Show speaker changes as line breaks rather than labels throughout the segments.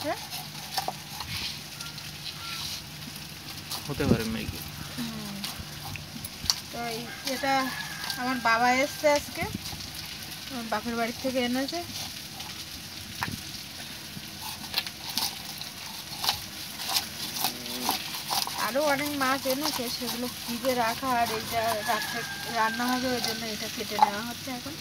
হ্যাঁ
হতে পারে ম্যাগি।
তো এটা আমার বাবা এসছে আজকে, আমার বাপের বাড়ি থেকে এনেছে। আরও অনেক মাছ এনেছে, সেগুলো ফ্রিজে রাখা, আর এইটা রাত্রে রান্না হবে, ওই জন্য এটা কেটে নেওয়া হচ্ছে এখন।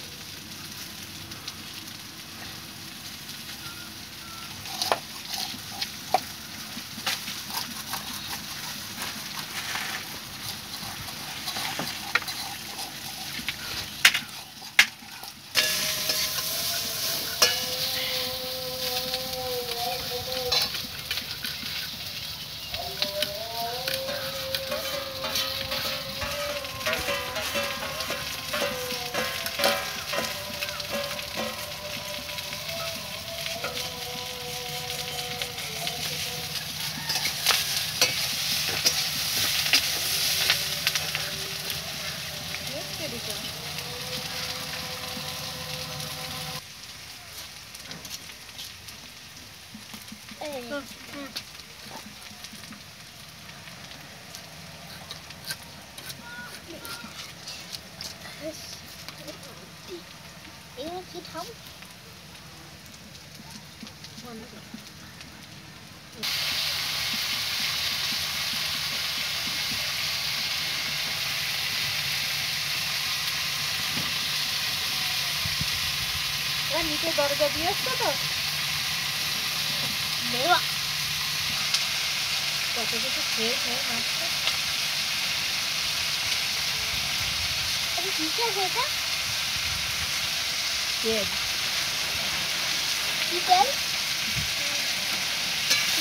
কি থাম
নিচে দরজা দিয়ে আসতো তো কত কিছু খেয়েছে মাছটা।
কিসে সেটা
তেল
কি তেল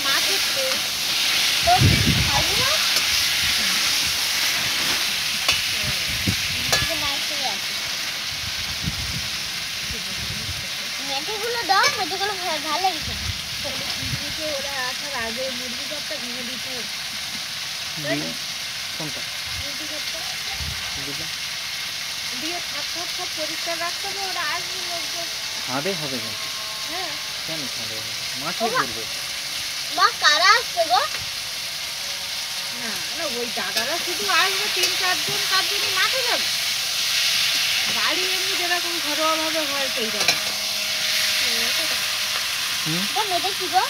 মাছের তেল তো খাবি না মেথিগুলো দাও, মেথিগুলো ভালো লেগেছে।
ওরা আসার আগে মুরগি ঘরটা ভেঙে দিতে হবে।
কোনটা
মুরগি ঘরটা দিয়ে থাক থাক সব পরিষ্কার রাখতে হবে, ওরা আসবে লোকজন।
ছাদে হবে কিন্তু।
হ্যাঁ
কেন ছাদে হবে? মাঠে করবে।
মা কারা আসছে গো?
না না, ওই দাদারা শুধু আসবে 3-4 জন, তার জন্য মাঠে যাবে। বাড়ি এমনি যেরকম ঘরোয়া ভাবে হয় সেই যাবে।
মেয়েটা কি গো?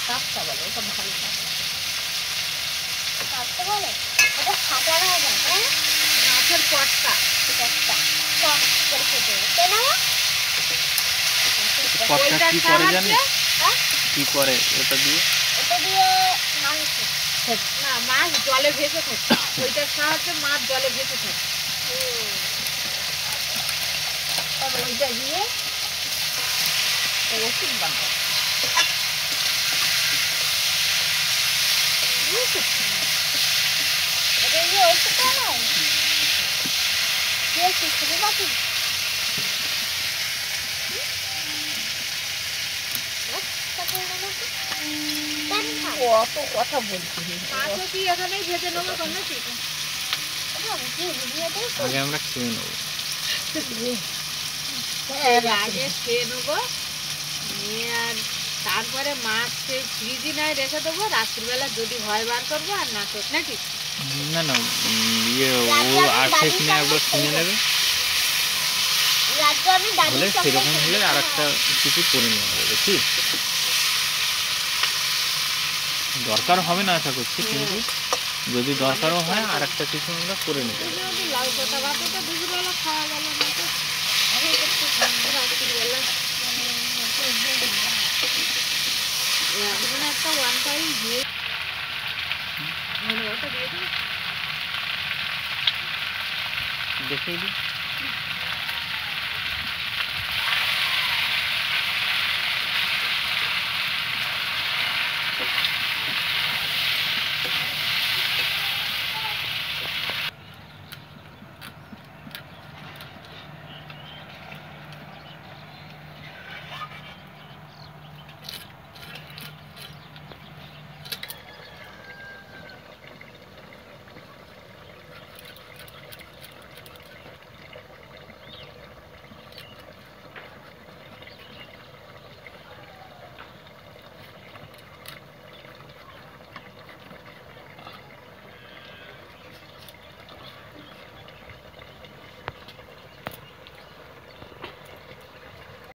কাপটা বলে, ওটা ভালো না।
কাটতে বলে এটা ফাটানো হবে হ্যাঁ
মাছের পটটা
একটা কম করে কেটে তাই না
কতটা কি করে জানি?
হ্যাঁ
কি করে ওটা দিয়ে?
এটা দিয়ে মাংস
না, মাছ জলে ভেসে থাকে, ওইটার সাহায্যে মাছ জলে ভেসে থাকে। তবে ওইটা দিয়ে ওষুধ বানাবো।
এটা দিয়ে ওষুধ বানাও কে শিখবে বাকি
অত কথা বলছি, মাছও কি এখানেই ভেজে নেবো তো নাকি?
আগে আমরা খেয়ে নেবো।
আগে খেয়ে নেবো, নিয়ে আর তারপরে মাছ সেই ফ্রিজে নয় রেখে দেবো, রাত্রিবেলা যদি হয় বার করবো, আর না তো নাকি।
না না, ইয়ে ও আসে কিনে একবার শুনে নেবে, হলে সেরকম হলে আর একটা কিছু করে নেওয়া যাবে। কি দরকার হবে না আশা করছি, কিন্তু যদি দরকারও হয় আর একটা কিছু আমরা করে নেব।
লাউ পাতা ভাতটা দুপুরবেলা খাওয়া গেল না তো, রাত্রিবেলা এখন একটা 1 টাইম দিয়ে ওটা দিয়ে দিই
দেখে দিই।